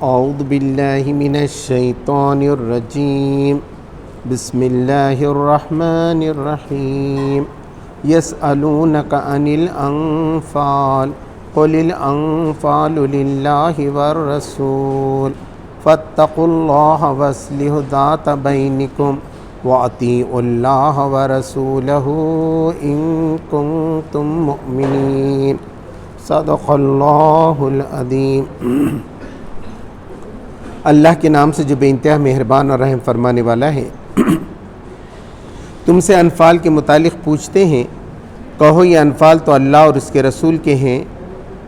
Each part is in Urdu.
اعوذ باللہ من الشیطان الرجیم بسم اللہ الرحمن الرحیم یسألونک عن الانفال قل الانفال للہ والرسول فاتقوا اللہ واصلحوا ذات بینکم وَأَطِیعُوا اللَّهَ وَرَسُولَهُ إِن كُنتُم مُؤْمِنِینَ صدق اللہ العظیم۔ اللہ کے نام سے جو بے انتہا مہربان اور رحم فرمانے والا ہے۔ تم سے انفال کے متعلق پوچھتے ہیں، کہو یہ انفال تو اللہ اور اس کے رسول کے ہیں،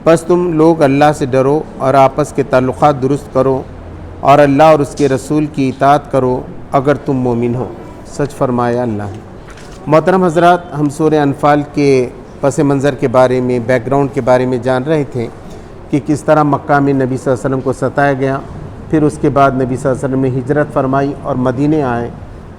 پس تم لوگ اللہ سے ڈرو اور آپس کے تعلقات درست کرو اور اللہ اور اس کے رسول کی اطاعت کرو اگر تم مومن ہو، سچ فرمایا اللہ نے۔ محترم حضرات، ہم سورہ انفال کے پس منظر کے بارے میں، بیک گراؤنڈ کے بارے میں جان رہے تھے کہ کس طرح مکہ میں نبی صلی اللہ علیہ وسلم کو ستایا گیا، پھر اس کے بعد نبی صلی اللہ علیہ وسلم نے ہجرت فرمائی اور مدینے آئے،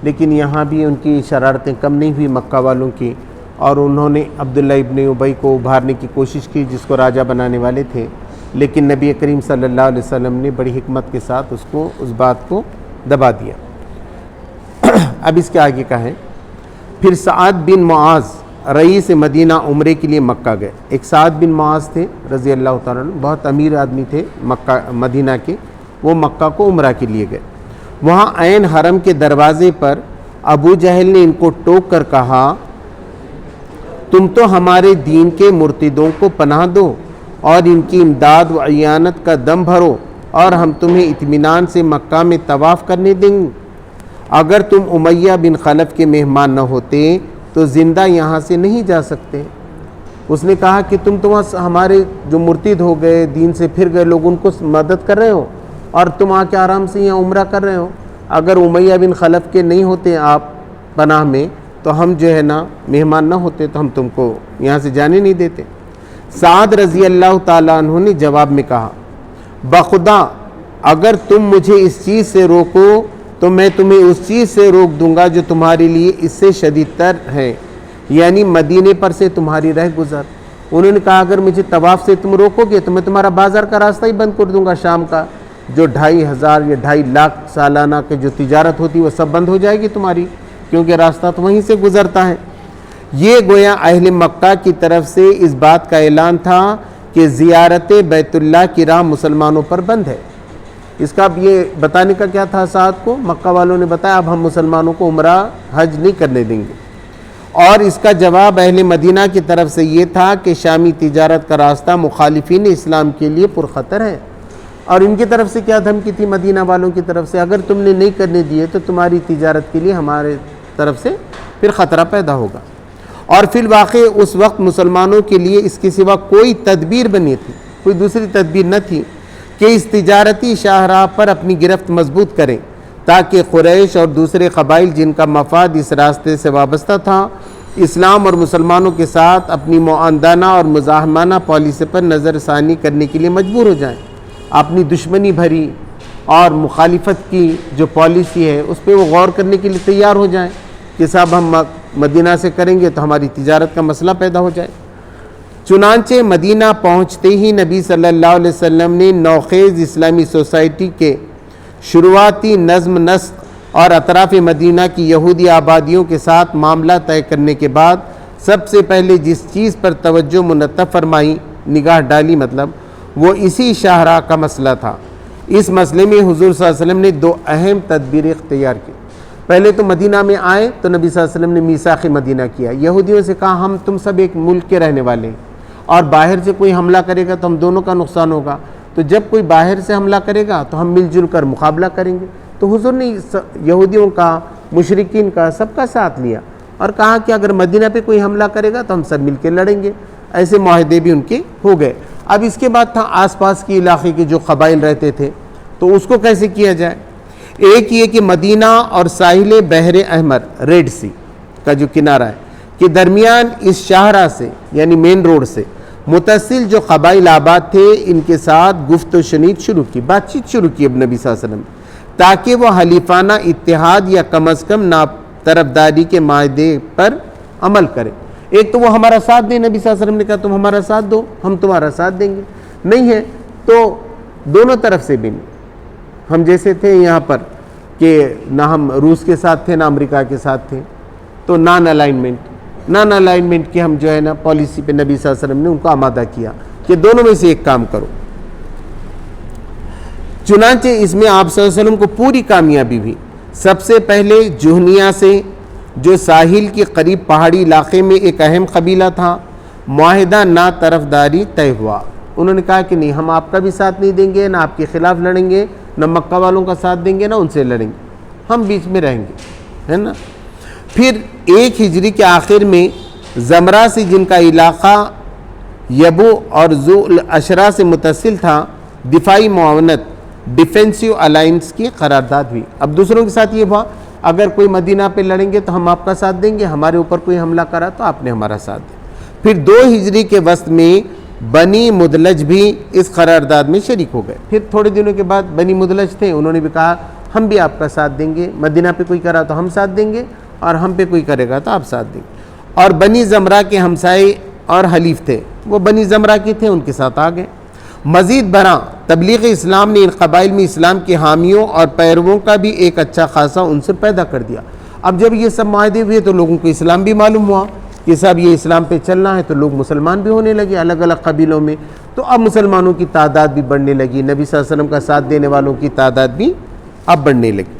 لیکن یہاں بھی ان کی شرارتیں کم نہیں ہوئی مکہ والوں کی، اور انہوں نے عبداللہ ابن ابی کو ابھارنے کی کوشش کی جس کو راجہ بنانے والے تھے، لیکن نبی کریم صلی اللہ علیہ وسلم نے بڑی حکمت کے ساتھ اس بات کو دبا دیا۔ اب اس کے آگے کا ہے، پھر سعد بن معاذ رئیس مدینہ عمرے کے لیے مکہ گئے۔ ایک سعد بن معاذ تھے رضی اللہ تعالیٰ عنہ، بہت امیر آدمی تھے مدینہ کے، وہ مکہ کو عمرہ کے لیے گئے۔ وہاں عین حرم کے دروازے پر ابو جہل نے ان کو ٹوک کر کہا، تم تو ہمارے دین کے مرتدوں کو پناہ دو اور ان کی امداد و اعانت کا دم بھرو، اور ہم تمہیں اطمینان سے مکہ میں طواف کرنے دیں گے۔ اگر تم امیہ بن خلف کے مہمان نہ ہوتے تو زندہ یہاں سے نہیں جا سکتے۔ اس نے کہا کہ تم تو ہمارے جو مرتد ہو گئے، دین سے پھر گئے لوگ، ان کو مدد کر رہے ہو اور تم آ کے آرام سے یہاں عمرہ کر رہے ہو۔ اگر امیہ بن خلف کے نہیں ہوتے آپ پناہ میں تو ہم جو ہے نا مہمان نہ ہوتے تو ہم تم کو یہاں سے جانے نہیں دیتے۔ سعد رضی اللہ تعالیٰ عنہ نے جواب میں کہا، بخدا اگر تم مجھے اس چیز سے روکو تو میں تمہیں اس چیز سے روک دوں گا جو تمہارے لیے اس سے شدید تر ہے، یعنی مدینے پر سے تمہاری رہ گزر۔ انہوں نے کہا اگر مجھے طواف سے تم روکو گے تو میں تمہارا بازار کا راستہ ہی بند کر دوں گا، شام کا جو 2500 یا 2.5 لاکھ سالانہ کی جو تجارت ہوتی وہ سب بند ہو جائے گی تمہاری، کیونکہ راستہ تو وہیں سے گزرتا ہے۔ یہ گویا اہل مکہ کی طرف سے اس بات کا اعلان تھا کہ زیارت بیت اللہ کی راہ مسلمانوں پر بند ہے۔ اس کا اب یہ بتانے کا کیا تھا سعد کو، مکہ والوں نے بتایا اب ہم مسلمانوں کو عمرہ حج نہیں کرنے دیں گے، اور اس کا جواب اہل مدینہ کی طرف سے یہ تھا کہ شامی تجارت کا راستہ مخالفین اسلام کے لیے پرخطر ہے، اور ان کی طرف سے کیا دھمکی تھی مدینہ والوں کی طرف سے، اگر تم نے نہیں کرنے دیے تو تمہاری تجارت کے لیے ہمارے طرف سے پھر خطرہ پیدا ہوگا۔ اور فی الواقع اس وقت مسلمانوں کے لیے اس کے سوا کوئی تدبیر بنی تھی، کوئی دوسری تدبیر نہ تھی کہ اس تجارتی شاہراہ پر اپنی گرفت مضبوط کریں، تاکہ قریش اور دوسرے قبائل جن کا مفاد اس راستے سے وابستہ تھا، اسلام اور مسلمانوں کے ساتھ اپنی معاندانہ اور مزاحمانہ پالیسی پر نظر ثانی کرنے کے لیے مجبور ہو جائیں، اپنی دشمنی بھری اور مخالفت کی جو پالیسی ہے اس پہ وہ غور کرنے کے لیے تیار ہو جائیں کہ صاحب ہم مدینہ سے کریں گے تو ہماری تجارت کا مسئلہ پیدا ہو جائے۔ چنانچہ مدینہ پہنچتے ہی نبی صلی اللہ علیہ وسلم نے نوخیز اسلامی سوسائٹی کے شروعاتی نظم نسق اور اطراف مدینہ کی یہودی آبادیوں کے ساتھ معاملہ طے کرنے کے بعد سب سے پہلے جس چیز پر توجہ منتب فرمائی، نگاہ ڈالی مطلب، وہ اسی شاہراہ کا مسئلہ تھا۔ اس مسئلے میں حضور صلی اللہ علیہ وسلم نے 2 اہم تدبیریں اختیار کی۔ پہلے تو مدینہ میں آئے تو نبی صلی اللہ علیہ وسلم نے میثاق مدینہ کیا، یہودیوں سے کہا ہم تم سب ایک ملک کے رہنے والے ہیں، اور باہر سے کوئی حملہ کرے گا تو ہم دونوں کا نقصان ہوگا، تو جب کوئی باہر سے حملہ کرے گا تو ہم مل جل کر مقابلہ کریں گے۔ تو حضور نے یہودیوں کا، مشرکین کا، سب کا ساتھ لیا اور کہا کہ اگر مدینہ پہ کوئی حملہ کرے گا تو ہم سب مل کے لڑیں گے۔ ایسے معاہدے بھی ان کے ہو گئے۔ اب اس کے بعد تھا آس پاس کے علاقے کے جو قبائل رہتے تھے تو اس کو کیسے کیا جائے۔ ایک یہ کہ مدینہ اور ساحل بحر احمر، ریڈ سی کا جو کنارہ ہے، کے درمیان اس شاہراہ سے یعنی مین روڈ سے متصل جو قبائل آباد تھے ان کے ساتھ گفت و شنید شروع کی، بات چیت شروع کی اب نبی صلی اللہ علیہ وسلم، تاکہ وہ حلیفانہ اتحاد یا کم از کم طرفداری کے معاہدے پر عمل کرے۔ ایک تو وہ ہمارا ساتھ دیں، نبی صلی اللہ علیہ وسلم نے کہا تم ہمارا ساتھ دو ہم تمہارا ساتھ دیں گے، نہیں ہے تو دونوں طرف سے بھی نہیں، ہم جیسے تھے یہاں پر کہ نہ ہم روس کے ساتھ تھے نہ امریکہ کے ساتھ تھے، تو نان الائنمنٹ کی ہم جو ہے نا پالیسی پہ نبی صلی اللہ علیہ وسلم نے ان کو آمادہ کیا کہ دونوں میں سے ایک کام کرو۔ چنانچہ اس میں آپ صلی اللہ علیہ وسلم کو پوری کامیابی بھی۔ سب سے پہلے جوہنیہ سے، جو ساحل کے قریب پہاڑی علاقے میں ایک اہم قبیلہ تھا، معاہدہ نہ طرفداری طے ہوا۔ انہوں نے کہا کہ نہیں، ہم آپ کا بھی ساتھ نہیں دیں گے، نہ آپ کے خلاف لڑیں گے، نہ مکہ والوں کا ساتھ دیں گے، نہ ان سے لڑیں گے، ہم بیچ میں رہیں گے، ہے نا۔ پھر 1 ہجری کے آخر میں زمرہ سے، جن کا علاقہ یبو اور ذو العشرہ سے متصل تھا، دفاعی معاونت ڈیفینسیو الائنس کی قرارداد ہوئی۔ اب دوسروں کے ساتھ یہ ہوا، اگر کوئی مدینہ پہ لڑیں گے تو ہم آپ کا ساتھ دیں گے، ہمارے اوپر کوئی حملہ کرا تو آپ نے ہمارا ساتھ دیا۔ پھر 2 ہجری کے وسط میں بنی مدلج بھی اس قرارداد میں شریک ہو گئے۔ پھر تھوڑے دنوں کے بعد بنی مدلج تھے، انہوں نے بھی کہا ہم بھی آپ کا ساتھ دیں گے، مدینہ پہ کوئی کرا تو ہم ساتھ دیں گے، اور ہم پہ کوئی کرے گا تو آپ ساتھ دیں گے۔ اور بنی زمرہ کے ہمسائے اور حلیف تھے، وہ بنی زمرہ کے تھے، ان کے ساتھ آ گئے۔ مزید برآں تبلیغ اسلام نے ان قبائل میں اسلام کے حامیوں اور پیرووں کا بھی ایک اچھا خاصا عنصر پیدا کر دیا۔ اب جب یہ سب معاہدے ہوئے تو لوگوں کو اسلام بھی معلوم ہوا کہ صاحب یہ اسلام پہ چلنا ہے، تو لوگ مسلمان بھی ہونے لگے الگ الگ قبیلوں میں، تو اب مسلمانوں کی تعداد بھی بڑھنے لگی، نبی صلی اللہ علیہ وسلم کا ساتھ دینے والوں کی تعداد بھی اب بڑھنے لگی۔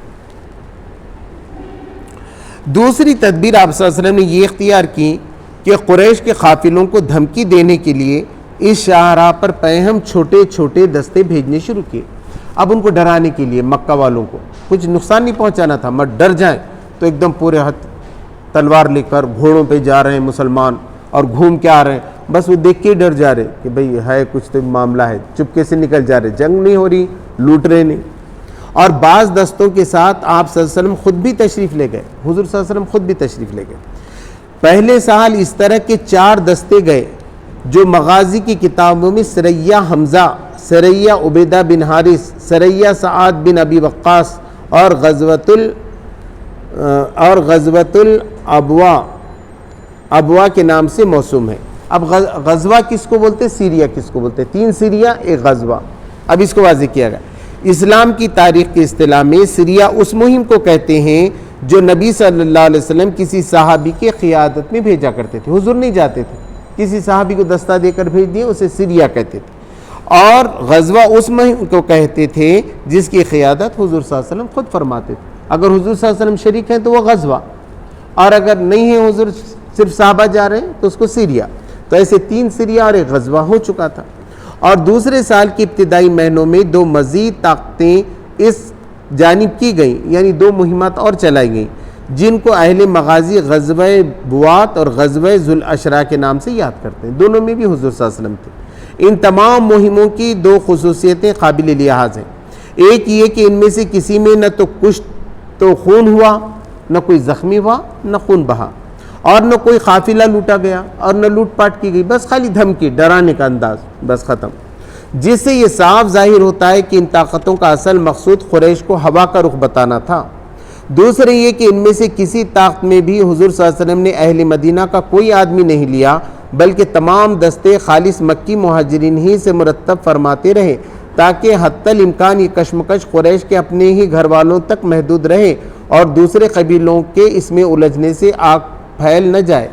دوسری تدبیر آپ صلی اللہ علیہ وسلم نے یہ اختیار کی کہ قریش کے قافلوں کو دھمکی دینے کے لیے اس شاہراہ پر پہم چھوٹے چھوٹے دستے بھیجنے شروع کیے۔ اب ان کو ڈرانے کے لیے مکہ والوں کو کچھ نقصان نہیں پہنچانا تھا، مت ڈر جائیں، تو ایک دم پورے ہاتھ تلوار لے کر گھوڑوں پہ جا رہے ہیں مسلمان، اور گھوم کے آ رہے ہیں، بس وہ دیکھ کے ڈر جا رہے کہ بھئی ہے کچھ تو معاملہ ہے، چپکے سے نکل جا رہے، جنگ نہیں ہو رہی، لوٹ رہے نہیں۔ اور بعض دستوں کے ساتھ آپ صلی اللہ علیہ وسلم خود بھی تشریف لے گئے، حضور صلی اللہ علیہ وسلم خود بھی تشریف لے گئے۔ پہلے سال اس طرح کے 4 دستے گئے جو مغازی کی کتابوں میں سریہ حمزہ، سریہ عبیدہ بن حارث، سریہ سعد بن ابی وقاص اور غزوۃ الابوا کے نام سے موسوم ہے۔ اب غزوہ کس کو بولتے، سیریا کس کو بولتے، 3 سیریا 1 غزوہ۔ اب اس کو واضح کیا گیا۔ اسلام کی تاریخ کی اصطلاح میں سیریا اس مہم کو کہتے ہیں جو نبی صلی اللہ علیہ وسلم کسی صحابی کے قیادت میں بھیجا کرتے تھے، حضور نہیں جاتے تھے، کسی صحابی کو دستہ دے کر بھیج دیے، اسے سیریا کہتے تھے۔ اور غزوہ اس مہم کو کہتے تھے جس کی قیادت حضور صلی اللہ علیہ وسلم خود فرماتے تھے۔ اگر حضور صلی اللہ علیہ وسلم شریک ہیں تو وہ غزوہ، اور اگر نہیں ہے حضور صرف صحابہ جا رہے ہیں تو اس کو سیریا۔ تو ایسے 3 سیریا اور 1 غزوہ ہو چکا تھا۔ اور دوسرے سال کی ابتدائی مہینوں میں 2 مزید طاقتیں اس جانب کی گئیں، یعنی 2 مہمات اور چلائی گئیں، جن کو اہل مغازی غزوہ بوات اور غزوہ ذو العشرہ کے نام سے یاد کرتے ہیں۔ دونوں میں بھی حضور صلی اللہ علیہ وسلم تھے۔ ان تمام مہموں کی 2 خصوصیتیں قابل لحاظ ہیں۔ ایک یہ کہ ان میں سے کسی میں نہ تو کچھ تو خون ہوا، نہ کوئی زخمی ہوا، نہ خون بہا، اور نہ کوئی قافلہ لوٹا گیا، اور نہ لوٹ پاٹ کی گئی، بس خالی دھمکی، ڈرانے کا انداز، بس ختم۔ جس سے یہ صاف ظاہر ہوتا ہے کہ ان طاقتوں کا اصل مقصود قریش کو ہوا کا رخ بتانا تھا۔ دوسرے یہ کہ ان میں سے کسی طاقت میں بھی حضور صلی اللہ علیہ وسلم نے اہل مدینہ کا کوئی آدمی نہیں لیا، بلکہ تمام دستے خالص مکی مہاجرین ہی سے مرتب فرماتے رہے، تاکہ حتی الامکان یہ کشمکش قریش کے اپنے ہی گھر والوں تک محدود رہے اور دوسرے قبیلوں کے اس میں الجھنے سے آگ پھیل نہ جائے۔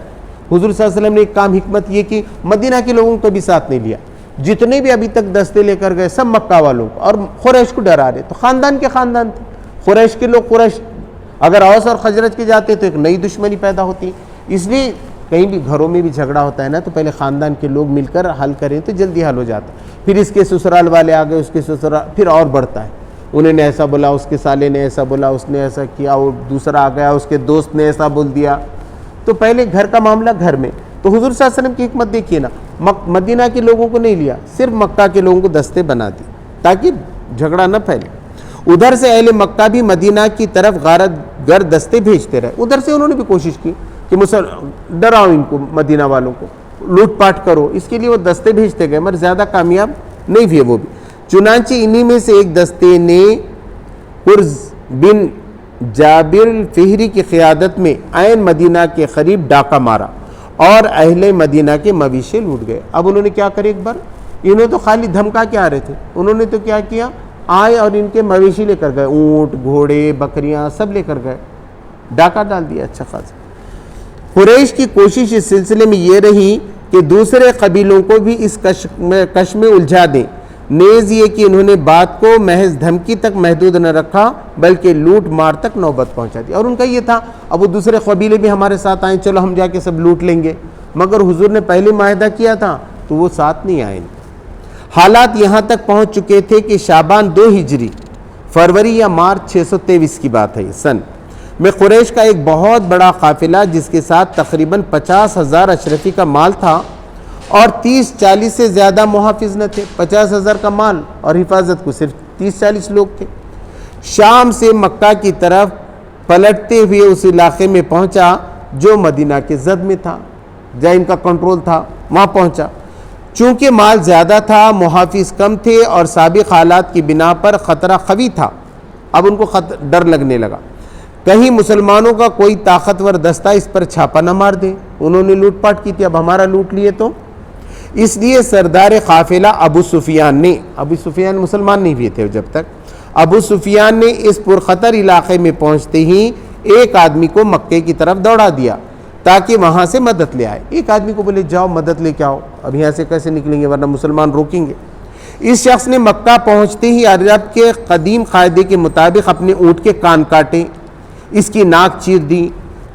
حضور صلی اللہ علیہ وسلم نے ایک کام حکمت یہ کی، مدینہ کے لوگوں کو بھی ساتھ نہیں لیا، جتنے بھی ابھی تک دستے لے کر گئے سب مکہ والوں کو، اور قریش کو ڈرا رہے، تو خاندان کے خاندان تھے، قریش کے لوگ قریش، اگر اوس اور خزرج کے جاتے تو ایک نئی دشمنی پیدا ہوتی۔ اس لیے کہیں بھی گھروں میں بھی جھگڑا ہوتا ہے نا، تو پہلے خاندان کے لوگ مل کر حل کریں تو جلدی حل ہو جاتا، پھر اس کے سسرال والے آ گئے، اس کے سسرال، پھر اور بڑھتا ہے، انہوں نے ایسا بولا، اس کے سالے نے ایسا بولا، اس نے ایسا کیا، اور دوسرا آ گیا، اس کے دوست نے ایسا بول دیا، تو پہلے گھر کا معاملہ گھر میں۔ تو حضور صلی اللہ علیہ وسلم کی حکمت دیکھیے نا، مدینہ کے لوگوں کو نہیں لیا، صرف مکہ کے لوگوں کو دستے بنا دی تاکہ جھگڑا نہ پھیلے۔ ادھر سے اہل مکہ بھی مدینہ کی طرف غارت گر دستے بھیجتے رہے، ادھر سے انہوں نے بھی کوشش کی کہ ڈراؤ ان کو، مدینہ والوں کو لوٹ پاٹ کرو، اس کے لیے وہ دستے بھیجتے گئے، مگر زیادہ کامیاب نہیں ہوئے وہ بھی۔ چنانچہ انہی میں سے ایک دستے نے قرز بن جابر الفہری کی قیادت میں عین مدینہ کے قریب ڈاکہ مارا اور اہل مدینہ کے مویشی لوٹ گئے۔ اب انہوں نے کیا کرے، ایک بار انہوں تو خالی دھمکا کے آ رہے تھے، انہوں نے تو کیا کیا، آئے اور ان کے مویشی لے کر گئے، اونٹ، گھوڑے، بکریاں سب لے کر گئے، ڈاکہ ڈال دیا اچھا خاصا۔ قریش کی کوشش اس سلسلے میں یہ رہی کہ دوسرے قبیلوں کو بھی اس کش میں الجھا دیں، نیز یہ کہ انہوں نے بات کو محض دھمکی تک محدود نہ رکھا بلکہ لوٹ مار تک نوبت پہنچا دی۔ اور ان کا یہ تھا اب وہ دوسرے قبیلے بھی ہمارے ساتھ آئیں، چلو ہم جا کے سب لوٹ لیں گے، مگر حضور نے پہلے معاہدہ کیا تھا تو وہ ساتھ نہیں آئے۔ حالات یہاں تک پہنچ چکے تھے کہ شعبان 2 ہجری فروری یا مارچ 623 کی بات ہے سن میں قریش کا ایک بہت بڑا قافلہ جس کے ساتھ تقریباً 50,000 اشرفی کا مال تھا اور 30-40 سے زیادہ محافظ نہ تھے، 50,000 کا مال اور حفاظت کو صرف 30-40 لوگ تھے، شام سے مکہ کی طرف پلٹتے ہوئے اس علاقے میں پہنچا جو مدینہ کے زد میں تھا، جہاں ان کا کنٹرول تھا وہاں پہنچا۔ چونکہ مال زیادہ تھا، محافظ کم تھے اور سابق حالات کی بنا پر خطرہ قوی تھا، اب ان کو ڈر لگنے لگا کہیں مسلمانوں کا کوئی طاقتور دستہ اس پر چھاپا نہ مار دے، انہوں نے لوٹ پاٹ کی تھی، اب ہمارا لوٹ لیے تو۔ اس لیے سردار قافلہ ابو سفیان مسلمان نہیں ہوئے تھے جب تک، ابو سفیان نے اس پرخطر علاقے میں پہنچتے ہی ایک آدمی کو مکے کی طرف دوڑا دیا تاکہ وہاں سے مدد لے آئے۔ ایک آدمی کو بولے جاؤ مدد لے کے آؤ، اب یہاں سے کیسے نکلیں گے ورنہ مسلمان روکیں گے۔ اس شخص نے مکہ پہنچتے ہی عرب کے قدیم قاعدے کے مطابق اپنے اونٹ کے کان کاٹے، اس کی ناک چیر دی،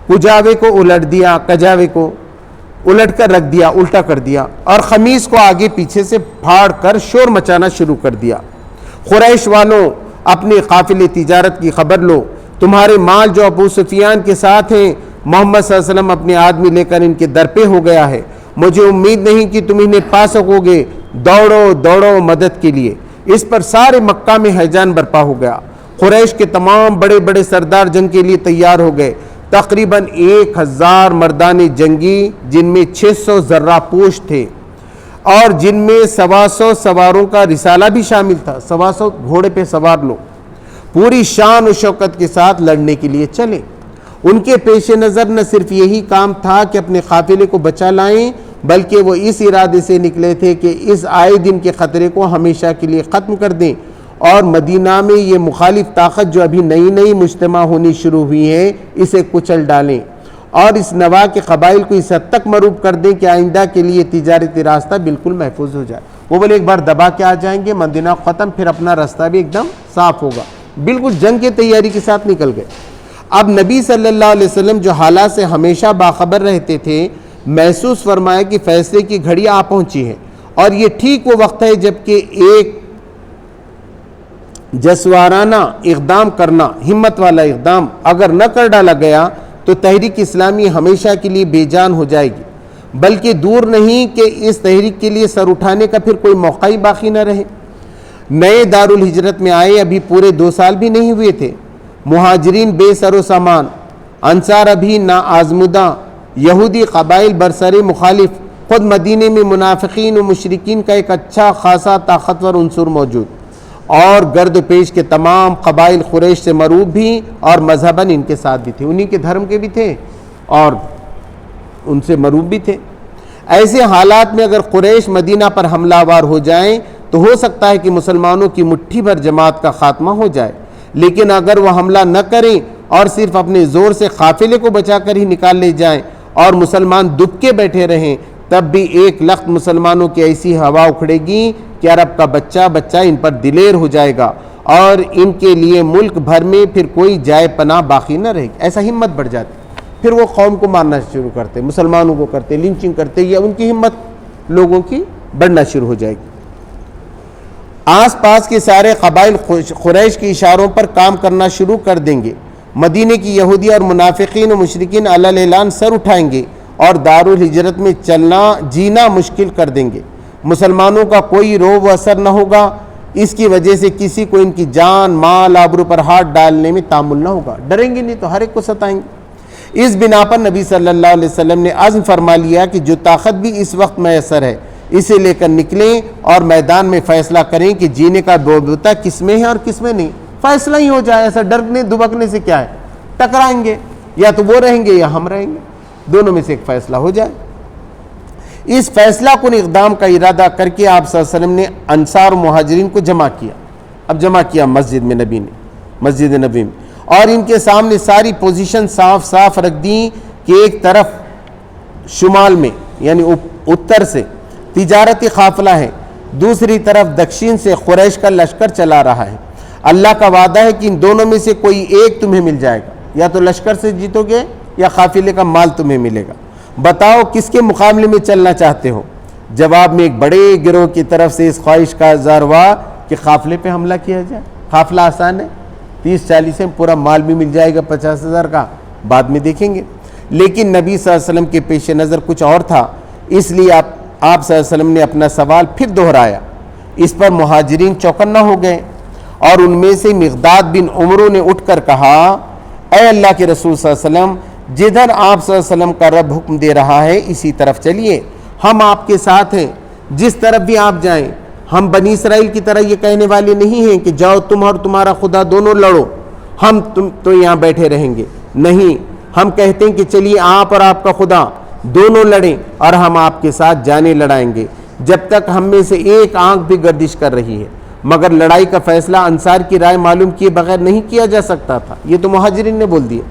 کجاوے کو الٹ دیا، کجاوے کو الٹ کر رکھ دیا، الٹا کر دیا، اور خمیس کو آگے پیچھے سے پھاڑ کر شور مچانا شروع کر دیا۔ قریش والوں، اپنے قافلے تجارت کی خبر لو، تمہارے مال جو ابو سفیان کے ساتھ ہیں، محمد صلی اللہ علیہ وسلم اپنے آدمی لے کر ان کے در پہ ہو گیا ہے، مجھے امید نہیں کہ تم انہیں پا سکو گے، دوڑو دوڑو مدد کے لیے۔ اس پر سارے مکہ میں ہیجان برپا ہو گیا، قریش کے تمام بڑے بڑے سردار جنگ کے لیے تیار ہو گئے، تقریباً 1000 مردان جنگی جن میں 600 زرہ پوش تھے اور جن میں 125 سواروں کا رسالہ بھی شامل تھا، 125 گھوڑے پہ سوار لوگ پوری شان و شوکت کے ساتھ لڑنے کے لیے چلے۔ ان کے پیش نظر نہ صرف یہی کام تھا کہ اپنے قافلے کو بچا لائیں، بلکہ وہ اس ارادے سے نکلے تھے کہ اس آئے دن کے خطرے کو ہمیشہ کے لیے ختم کر دیں اور مدینہ میں یہ مخالف طاقت جو ابھی نئی نئی مجتمع ہونی شروع ہوئی ہے اسے کچل ڈالیں اور اس نواح کے قبائل کو اس حد تک مروب کر دیں کہ آئندہ کے لیے تجارتی راستہ بالکل محفوظ ہو جائے۔ وہ بولے ایک بار دبا کے آ جائیں گے، مدینہ ختم، پھر اپنا راستہ بھی ایک دم صاف ہوگا، بالکل جنگ کی تیاری کے ساتھ نکل گئے۔ اب نبی صلی اللہ علیہ وسلم جو حالات سے ہمیشہ باخبر رہتے تھے، محسوس فرمایا کہ فیصلے کی گھڑی آ پہنچی ہے اور یہ ٹھیک وہ وقت ہے جب کہ ایک جسوارانہ اقدام کرنا، ہمت والا اقدام اگر نہ کر ڈالا گیا تو تحریک اسلامی ہمیشہ کے لیے بے جان ہو جائے گی، بلکہ دور نہیں کہ اس تحریک کے لیے سر اٹھانے کا پھر کوئی موقع ہی باقی نہ رہے۔ نئے دارالہجرت میں آئے ابھی پورے 2 سال بھی نہیں ہوئے تھے، مہاجرین بے سر و سامان، انصار ابھی نا آزمودہ، یہودی قبائل برسر مخالف، خود مدینے میں منافقین و مشرکین کا ایک اچھا خاصا طاقتور عنصر موجود، اور گرد پیش کے تمام قبائل قریش سے مروب بھی اور مذہباً ان کے ساتھ بھی تھے، انہی کے دھرم کے بھی تھے اور ان سے مروب بھی تھے۔ ایسے حالات میں اگر قریش مدینہ پر حملہ آور ہو جائیں تو ہو سکتا ہے کہ مسلمانوں کی مٹھی بھر جماعت کا خاتمہ ہو جائے، لیکن اگر وہ حملہ نہ کریں اور صرف اپنے زور سے قافلے کو بچا کر ہی نکال لے جائیں اور مسلمان دب کے بیٹھے رہیں، تب بھی ایک لخت مسلمانوں کی ایسی ہوا اکھڑے گی کہ عرب کا بچہ بچہ ان پر دلیر ہو جائے گا اور ان کے لیے ملک بھر میں پھر کوئی جائے پناہ باقی نہ رہے گی۔ ایسا ہمت بڑھ جاتی، پھر وہ قوم کو مارنا شروع کرتے، مسلمانوں کو کرتے، لنچنگ کرتے، یا ان کی ہمت لوگوں کی بڑھنا شروع ہو جائے گی۔ آس پاس کے سارے قبائل قریش کے اشاروں پر کام کرنا شروع کر دیں گے، مدینے کی یہودی اور منافقین و مشرکین علی اعلان سر اٹھائیں گے اور دارالہجرت میں چلنا جینا مشکل کر دیں گے، مسلمانوں کا کوئی روب و اثر نہ ہوگا، اس کی وجہ سے کسی کو ان کی جان مال آبرو پر ہاتھ ڈالنے میں تعامل نہ ہوگا، ڈریں گے نہیں تو ہر ایک کو ستائیں گے۔ اس بنا پر نبی صلی اللہ علیہ وسلم نے عزم فرما لیا کہ جو طاقت بھی اس وقت میسر ہے اسے لے کر نکلیں اور میدان میں فیصلہ کریں کہ جینے کا بوتا کس میں ہے اور کس میں نہیں، فیصلہ ہی ہو جائے، ایسا ڈرنے دبکنے سے کیا ہے، ٹکرائیں گے، یا تو وہ رہیں گے یا ہم رہیں گے، دونوں میں سے ایک فیصلہ ہو جائے۔ اس فیصلہ کن اقدام کا ارادہ کر کے آپ صلی اللہ علیہ وسلم نے انصار و مہاجرین کو جمع کیا اب جمع کیا مسجد میں نبی نے، مسجد نبی میں، اور ان کے سامنے ساری پوزیشن صاف صاف رکھ دیں کہ ایک طرف شمال میں یعنی اتر سے تجارتی قافلہ ہے، دوسری طرف دکشین سے قریش کا لشکر چلا رہا ہے۔ اللہ کا وعدہ ہے کہ ان دونوں میں سے کوئی ایک تمہیں مل جائے گا، یا تو لشکر سے جیتو گے یا قافلے کا مال تمہیں ملے گا، بتاؤ کس کے مقابلے میں چلنا چاہتے ہو؟ جواب میں ایک بڑے گروہ کی طرف سے اس خواہش کا اظہار ہوا کہ قافلے پہ حملہ کیا جائے۔ قافلہ آسان ہے، 30-40 میں پورا مال بھی مل جائے گا 50,000 کا، بعد میں دیکھیں گے۔ لیکن نبی صلی اللہ علیہ وسلم کے پیش نظر کچھ اور تھا، اس لیے آپ صلی اللہ علیہ وسلم نے اپنا سوال پھر دہرایا۔ اس پر مہاجرین چوکنا ہو گئے، اور ان میں سے مقداد بن عمرو نے اٹھ کر کہا، اے اللہ کے رسول صلی اللہ علیہ وسلم، جدھر آپ صلی اللہ علیہ وسلم کا رب حکم دے رہا ہے اسی طرف چلیے، ہم آپ کے ساتھ ہیں، جس طرف بھی آپ جائیں۔ ہم بنی اسرائیل کی طرح یہ کہنے والے نہیں ہیں کہ جاؤ تم اور تمہارا خدا دونوں لڑو، ہم تم تو یہاں بیٹھے رہیں گے، نہیں، ہم کہتے ہیں کہ چلیے آپ اور آپ کا خدا دونوں لڑیں، اور ہم آپ کے ساتھ جانیں لڑائیں گے جب تک ہم میں سے ایک آنکھ بھی گردش کر رہی ہے۔ مگر لڑائی کا فیصلہ انصار کی رائے معلوم کیے بغیر نہیں کیا جا سکتا تھا، یہ تو مہاجرین نے بول دیا،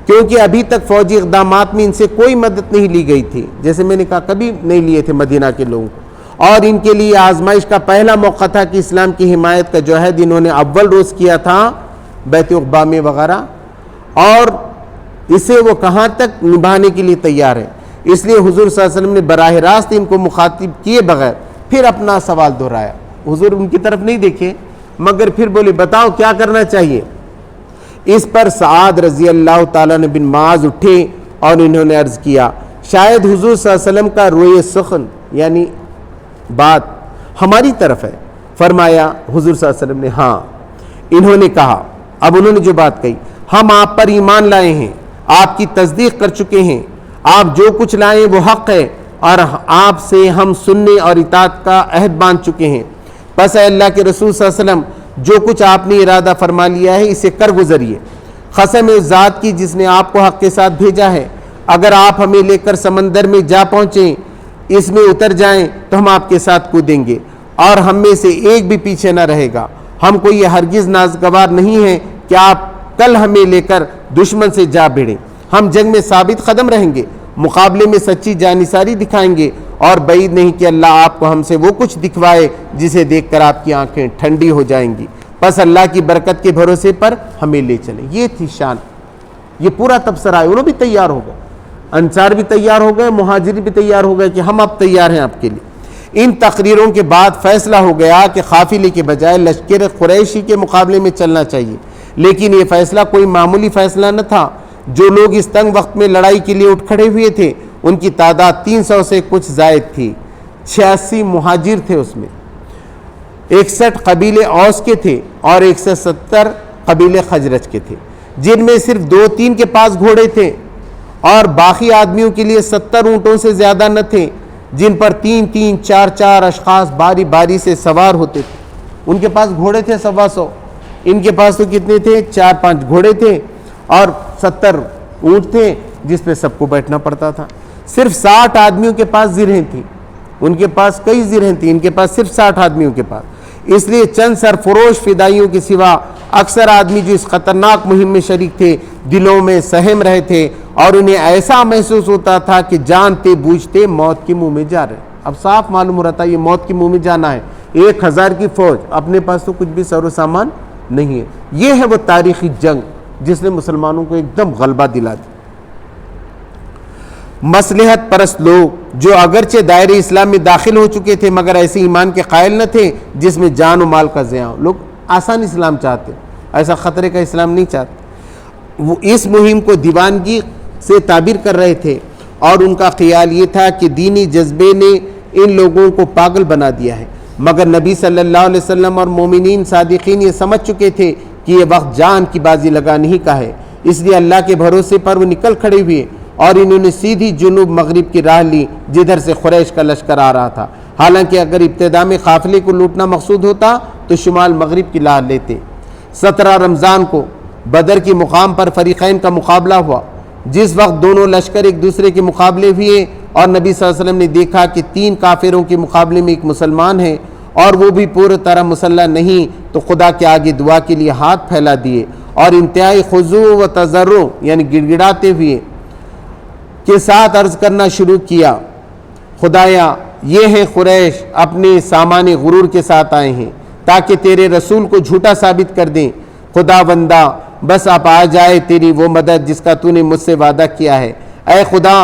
کیونکہ ابھی تک فوجی اقدامات میں ان سے کوئی مدد نہیں لی گئی تھی، جیسے میں نے کہا کبھی نہیں لیے تھے مدینہ کے لوگوں کو، اور ان کے لیے آزمائش کا پہلا موقع تھا کہ اسلام کی حمایت کا جو عہد انہوں نے اول روز کیا تھا بیت عقبہ میں وغیرہ، اور اسے وہ کہاں تک نبھانے کے لیے تیار ہے۔ اس لیے حضور صلی اللہ علیہ وسلم نے براہ راست ان کو مخاطب کیے بغیر پھر اپنا سوال دہرایا۔ حضور ان کی طرف نہیں دیکھے، مگر پھر بولے بتاؤ کیا کرنا چاہیے۔ اس پر سعد رضی اللہ تعالیٰ نے بن معاذ اٹھے اور انہوں نے عرض کیا، شاید حضور صلی اللہ علیہ وسلم کا روئے سخن یعنی بات ہماری طرف ہے۔ فرمایا حضور صلی اللہ علیہ وسلم نے ہاں۔ انہوں نے کہا، اب انہوں نے جو بات کہی، ہم آپ پر ایمان لائے ہیں، آپ کی تصدیق کر چکے ہیں، آپ جو کچھ لائیں وہ حق ہے، اور آپ سے ہم سننے اور اطاعت کا عہد باندھ چکے ہیں۔ پس اے اللہ کے رسول صلی اللہ علیہ وسلم، جو کچھ آپ نے ارادہ فرما لیا ہے اسے کر گزریے۔ قسم اس ذات کی جس نے آپ کو حق کے ساتھ بھیجا ہے، اگر آپ ہمیں لے کر سمندر میں جا پہنچیں، اس میں اتر جائیں تو ہم آپ کے ساتھ کودیں گے، اور ہم میں سے ایک بھی پیچھے نہ رہے گا۔ ہم کو یہ ہرگز ناگوار نہیں ہے کہ آپ کل ہمیں لے کر دشمن سے جا بھیڑیں۔ ہم جنگ میں ثابت قدم رہیں گے، مقابلے میں سچی جانثاری دکھائیں گے، اور بعید نہیں کہ اللہ آپ کو ہم سے وہ کچھ دکھوائے جسے دیکھ کر آپ کی آنکھیں ٹھنڈی ہو جائیں گی۔ بس اللہ کی برکت کے بھروسے پر ہمیں لے چلیں۔ یہ تھی شان، یہ پورا تبصرہ ہے۔ انہوں بھی تیار ہو گئے، انصار بھی تیار ہو گئے، مہاجر بھی تیار ہو گئے کہ ہم اب تیار ہیں آپ کے لیے۔ ان تقریروں کے بعد فیصلہ ہو گیا کہ قافلے کے بجائے لشکر قریشی کے مقابلے میں چلنا چاہیے، لیکن یہ فیصلہ کوئی معمولی فیصلہ نہ تھا۔ جو لوگ اس تنگ وقت میں لڑائی کے لیے اٹھ کھڑے ہوئے تھے ان کی تعداد 300 سے کچھ زائد تھی۔ 86 مہاجر تھے، اس میں 61 قبیلے اوس کے تھے اور 170 قبیلے خزرج کے تھے، جن میں صرف 2-3 کے پاس گھوڑے تھے، اور باقی آدمیوں کے لیے 70 اونٹوں سے زیادہ نہ تھے، جن پر 3-3 4-4 اشخاص باری باری سے سوار ہوتے تھے۔ ان کے پاس گھوڑے تھے 125، ان کے پاس تو کتنے تھے؟ 4-5 گھوڑے تھے اور 70 اونٹ تھے جس پہ سب کو بیٹھنا پڑتا تھا۔ صرف 60 آدمیوں کے پاس زرہیں تھیں، ان کے پاس کئی زرہیں تھیں، ان کے پاس صرف 60 آدمیوں کے پاس۔ اس لیے چند سرفروش فدائیوں کے سوا اکثر آدمی جو اس خطرناک مہم میں شریک تھے دلوں میں سہم رہے تھے، اور انہیں ایسا محسوس ہوتا تھا کہ جانتے بوجھتے موت کے منہ میں جا رہے۔ اب صاف معلوم ہو رہا تھا یہ موت کے منہ میں جانا ہے۔ 1000 کی فوج، اپنے پاس تو کچھ بھی سر و سامان نہیں ہے۔ یہ ہے وہ تاریخی جنگ جس نے مسلمانوں کو ایک دم غلبہ دلا دیا۔ مصلحت پرست لوگ جو اگرچہ دائرے اسلام میں داخل ہو چکے تھے مگر ایسے ایمان کے قائل نہ تھے جس میں جان و مال کا ضیاع ہو۔ لوگ آسان اسلام چاہتے، ایسا خطرے کا اسلام نہیں چاہتے۔ وہ اس مہم کو دیوانگی سے تعبیر کر رہے تھے، اور ان کا خیال یہ تھا کہ دینی جذبے نے ان لوگوں کو پاگل بنا دیا ہے، مگر نبی صلی اللہ علیہ وسلم اور مومنین صادقین یہ سمجھ چکے تھے کہ یہ وقت جان کی بازی لگانے ہی کا ہے۔ اس لیے اللہ کے بھروسے پر وہ نکل کھڑے ہوئے، اور انہوں نے سیدھی جنوب مغرب کی راہ لی جدھر سے قریش کا لشکر آ رہا تھا۔ حالانکہ اگر ابتدا میں قافلے کو لوٹنا مقصود ہوتا تو شمال مغرب کی راہ لیتے۔ 17 رمضان کو بدر کے مقام پر فریقین کا مقابلہ ہوا، جس وقت دونوں لشکر ایک دوسرے کے مقابلے ہوئے، اور نبی صلی اللہ علیہ وسلم نے دیکھا کہ 3 کافروں کے مقابلے میں ایک مسلمان ہے، اور وہ بھی پورے طرح مسلح نہیں تو خدا کے آگے دعا کے لیے ہاتھ پھیلا دیے اور انتہائی خضوع و تضرع یعنی گڑگڑاتے ہوئے کے ساتھ عرض کرنا شروع کیا، خدایا یہ ہیں قریش اپنے سامان غرور کے ساتھ آئے ہیں تاکہ تیرے رسول کو جھوٹا ثابت کر دیں، خدا بندہ بس اب آ جائے تیری وہ مدد جس کا تو نے مجھ سے وعدہ کیا ہے۔ اے خدا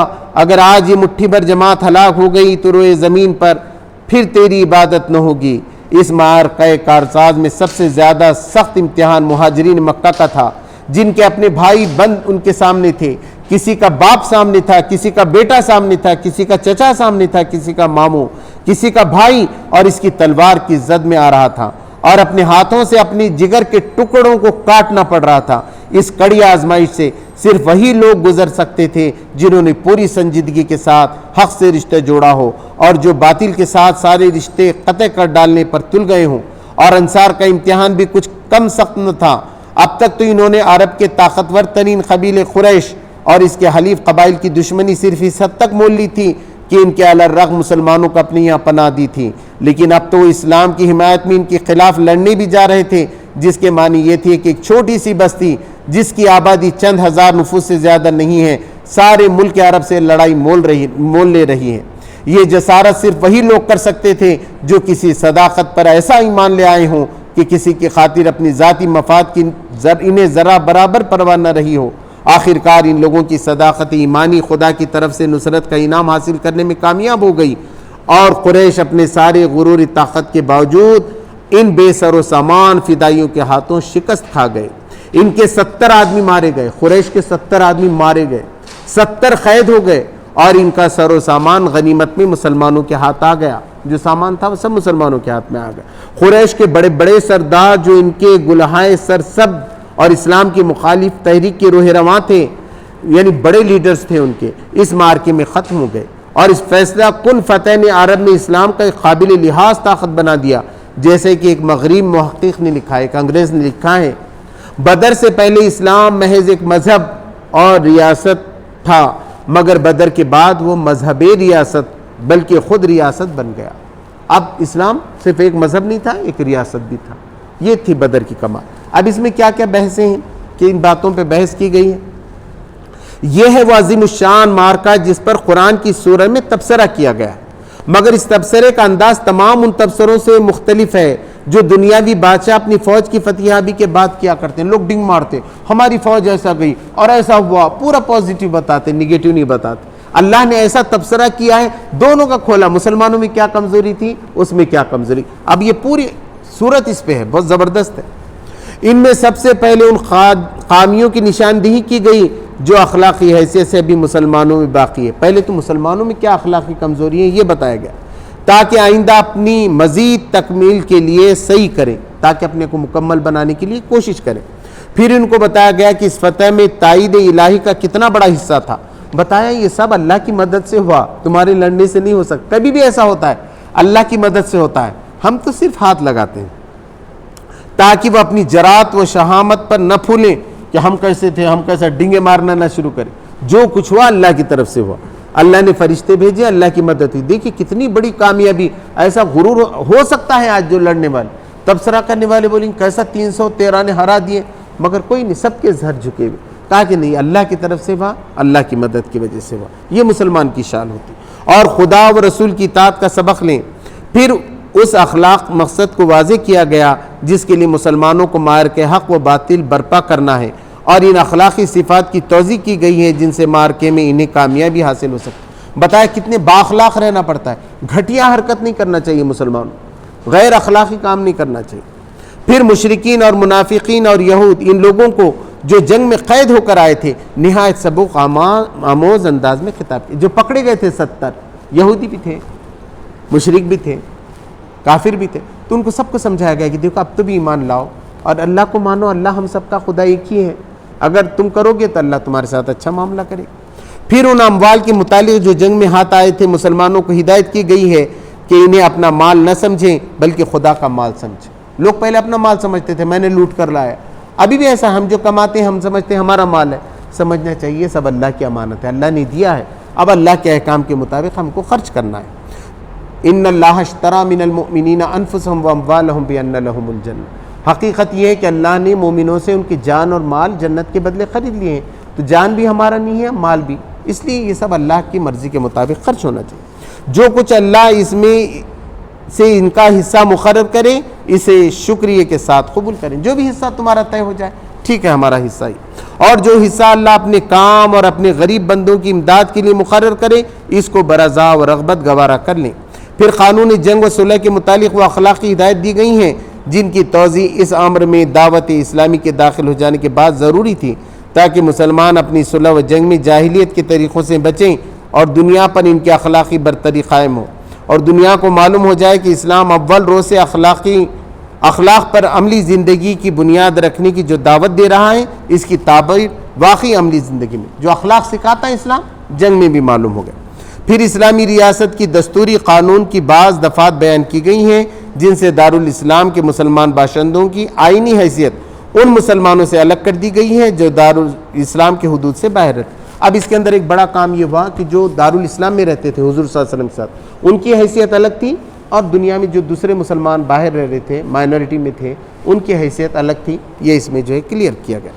اگر آج یہ مٹھی بھر جماعت ہلاک ہو گئی تو روئے زمین پر پھر تیری عبادت نہ ہوگی۔ اس معرکہ کارساز میں سب سے زیادہ سخت امتحان مہاجرین مکہ کا تھا، جن کے اپنے بھائی بند ان کے سامنے تھے، کسی کا باپ سامنے تھا، کسی کا بیٹا سامنے تھا، کسی کا چچا سامنے تھا، کسی کا ماموں، کسی کا بھائی، اور اس کی تلوار کی زد میں آ رہا تھا اور اپنے ہاتھوں سے اپنی جگر کے ٹکڑوں کو کاٹنا پڑ رہا تھا۔ اس کڑی آزمائش سے صرف وہی لوگ گزر سکتے تھے جنہوں نے پوری سنجیدگی کے ساتھ حق سے رشتہ جوڑا ہو اور جو باطل کے ساتھ سارے رشتے قطع کر ڈالنے پر تل گئے ہوں۔ اور انصار کا امتحان بھی کچھ کم سخت نہ تھا۔ اب تک تو انہوں نے عرب کے طاقتور ترین قبیلے قریش اور اس کے حلیف قبائل کی دشمنی صرف اس حد تک مول لی تھی کہ ان کے علی الرغم مسلمانوں کو اپنے یہاں پناہ دی تھی، لیکن اب تو وہ اسلام کی حمایت میں ان کے خلاف لڑنے بھی جا رہے تھے، جس کے معنی یہ تھی کہ ایک چھوٹی سی بستی جس کی آبادی چند ہزار نفوس سے زیادہ نہیں ہے، سارے ملک عرب سے لڑائی مول لے رہی ہے۔ یہ جسارت صرف وہی لوگ کر سکتے تھے جو کسی صداقت پر ایسا ایمان لے آئے ہوں کہ کسی کی خاطر اپنی ذاتی مفاد کی انہیں ذرا برابر پرواہ نہ رہی ہو۔ آخرکار ان لوگوں کی صداقت ایمانی خدا کی طرف سے نصرت کا انعام حاصل کرنے میں کامیاب ہو گئی، اور قریش اپنے سارے غروری طاقت کے باوجود ان بے سر و سامان فدائیوں کے ہاتھوں شکست کھا گئے۔ ان کے 70 آدمی مارے گئے، قریش کے 70 آدمی مارے گئے، 70 قید ہو گئے، اور ان کا سر و سامان غنیمت میں مسلمانوں کے ہاتھ آ گیا۔ جو سامان تھا وہ سب مسلمانوں کے ہاتھ میں آ گیا۔ قریش کے بڑے بڑے سردار جو ان کے گلہائے سرسب اور اسلام کی مخالف تحریک کے روح رواں تھے، یعنی بڑے لیڈرز تھے ان کے، اس مارکے میں ختم ہو گئے، اور اس فیصلہ کن فتح نے عرب میں اسلام کا ایک قابل لحاظ طاقت بنا دیا، جیسے کہ ایک مغرب محقق نے لکھا ہے، ایک انگریز نے لکھا ہے، بدر سے پہلے اسلام محض ایک مذہب اور ریاست تھا، مگر بدر کے بعد وہ مذہب ریاست بلکہ خود ریاست بن گیا۔ اب اسلام صرف ایک مذہب نہیں تھا، ایک ریاست بھی تھا۔ یہ تھی بدر کی کمال۔ اب اس میں کیا کیا بحثیں ہیں کہ ان باتوں پہ بحث کی گئی ہے؟ یہ ہے وہ عظیم الشان مارکہ جس پر قرآن کی سورہ میں تبصرہ کیا گیا ہے، مگر اس تبصرے کا انداز تمام ان تبصروں سے مختلف ہے جو دنیاوی بادشاہ اپنی فوج کی فتح یابی کے بعد کیا کرتے ہیں۔ لوگ ڈنگ مارتے، ہماری فوج ایسا گئی اور ایسا ہوا، پورا پازیٹیو بتاتے، نگیٹیو نہیں بتاتے۔ اللہ نے ایسا تبصرہ کیا ہے، دونوں کا کھولا، مسلمانوں میں کیا کمزوری تھی، اس میں کیا کمزوری۔ اب یہ پوری صورت اس پہ ہے، بہت زبردست ہے۔ ان میں سب سے پہلے ان خامیوں کی نشاندہی کی گئی جو اخلاقی حیثیت سے بھی مسلمانوں میں باقی ہے۔ پہلے تو مسلمانوں میں کیا اخلاقی کمزوری ہے یہ بتایا گیا، تاکہ آئندہ اپنی مزید تکمیل کے لیے صحیح کریں، تاکہ اپنے کو مکمل بنانے کے لیے کوشش کریں۔ پھر ان کو بتایا گیا کہ اس فتح میں تائید الہی کا کتنا بڑا حصہ تھا۔ بتایا یہ سب اللہ کی مدد سے ہوا، تمہارے لڑنے سے نہیں ہو سکتا۔ کبھی بھی ایسا ہوتا ہے، اللہ کی مدد سے ہوتا ہے، ہم تو صرف ہاتھ لگاتے ہیں، تاکہ وہ اپنی جرات و شہامت پر نہ پھولیں کہ ہم کیسے تھے، ہم کیسا ڈنگے مارنا نہ شروع کریں۔ جو کچھ ہوا اللہ کی طرف سے ہوا، اللہ نے فرشتے بھیجے، اللہ کی مدد ہوئی۔ دیکھیے کتنی بڑی کامیابی۔ ایسا غرور ہو سکتا ہے آج جو لڑنے والے تبصرہ کرنے والے بولیں کیسا 313 نے ہرا دیے، مگر کوئی نہیں، سب کے سر جھکے ہوئے، کہا کہ نہیں اللہ کی طرف سے ہوا، اللہ کی مدد کی وجہ سے ہوا۔ یہ مسلمان کی شان ہوتی۔ اور خدا و رسول کی اطاعت کا سبق لیں۔ پھر اس اخلاق مقصد کو واضح کیا گیا جس کے لیے مسلمانوں کو معرکہ حق و باطل برپا کرنا ہے، اور ان اخلاقی صفات کی توضیح کی گئی ہے جن سے معرکے میں انہیں کامیابی حاصل ہو سکتی۔ بتایا کتنے بااخلاق رہنا پڑتا ہے، گھٹیا حرکت نہیں کرنا چاہیے مسلمانوں، غیر اخلاقی کام نہیں کرنا چاہیے۔ پھر مشرکین اور منافقین اور یہود، ان لوگوں کو جو جنگ میں قید ہو کر آئے تھے، نہایت سبق آموز انداز میں خطاب کیا۔ جو پکڑے گئے تھے 70 یہودی بھی تھے، مشرک بھی تھے، کافر بھی تھے، تو ان کو سب کو سمجھایا گیا کہ دیکھو اب تو بھی ایمان لاؤ اور اللہ کو مانو، اللہ ہم سب کا خدا ایک ہی ہے، اگر تم کرو گے تو اللہ تمہارے ساتھ اچھا معاملہ کرے۔ پھر ان اموال کے متعلق جو جنگ میں ہاتھ آئے تھے، مسلمانوں کو ہدایت کی گئی ہے کہ انہیں اپنا مال نہ سمجھیں بلکہ خدا کا مال سمجھیں۔ لوگ پہلے اپنا مال سمجھتے تھے، میں نے لوٹ کر لایا، ابھی بھی ایسا، ہم جو کماتے ہیں ہم سمجھتے ہیں ہمارا مال ہے، سمجھنا چاہیے سب اللہ کی امانت ہے، اللہ نے دیا ہے، اب اللہ کے احکام کے مطابق ہم کو خرچ کرنا ہے۔ ان اللہ اشتری من المؤمنین انفسهم واموالهم بان لهم الجنہ، حقیقت یہ ہے کہ اللہ نے مومنوں سے ان کی جان اور مال جنت کے بدلے خرید لیے ہیں، تو جان بھی ہمارا نہیں ہے، مال بھی، اس لیے یہ سب اللہ کی مرضی کے مطابق خرچ ہونا چاہیے۔ جو کچھ اللہ اس میں سے ان کا حصہ مقرر کرے اسے شکریہ کے ساتھ قبول کریں، جو بھی حصہ تمہارا طے ہو جائے ٹھیک ہے ہمارا حصہ ہی، اور جو حصہ اللہ اپنے کام اور اپنے غریب بندوں کی امداد کے لیے مقرر کرے اس کو برضا و رغبت گوارا کر لیں۔ پھر قانون جنگ و صلح کے متعلق وہ اخلاقی ہدایت دی گئی ہیں جن کی توضیح اس امر میں دعوت اسلامی کے داخل ہو جانے کے بعد ضروری تھی، تاکہ مسلمان اپنی صلح و جنگ میں جاہلیت کے طریقوں سے بچیں اور دنیا پر ان کی اخلاقی برتری قائم ہو، اور دنیا کو معلوم ہو جائے کہ اسلام اول روز سے اخلاق پر عملی زندگی کی بنیاد رکھنے کی جو دعوت دے رہا ہے اس کی تعبیر واقعی عملی زندگی میں جو اخلاق سکھاتا ہے اسلام جنگ میں بھی معلوم ہو گیا۔ پھر اسلامی ریاست کی دستوری قانون کی بعض دفعات بیان کی گئی ہیں جن سے دارالاسلام کے مسلمان باشندوں کی آئینی حیثیت ان مسلمانوں سے الگ کر دی گئی ہے جو دارالاسلام کے حدود سے باہر رہتے۔ اب اس کے اندر ایک بڑا کام یہ ہوا کہ جو دارالاسلام میں رہتے تھے حضور صلی اللہ علیہ وسلم کے ساتھ ان کی حیثیت الگ تھی، اور دنیا میں جو دوسرے مسلمان باہر رہ رہے تھے مائنورٹی میں تھے ان کی حیثیت الگ تھی، یہ اس میں جو ہے کلیئر کیا گیا۔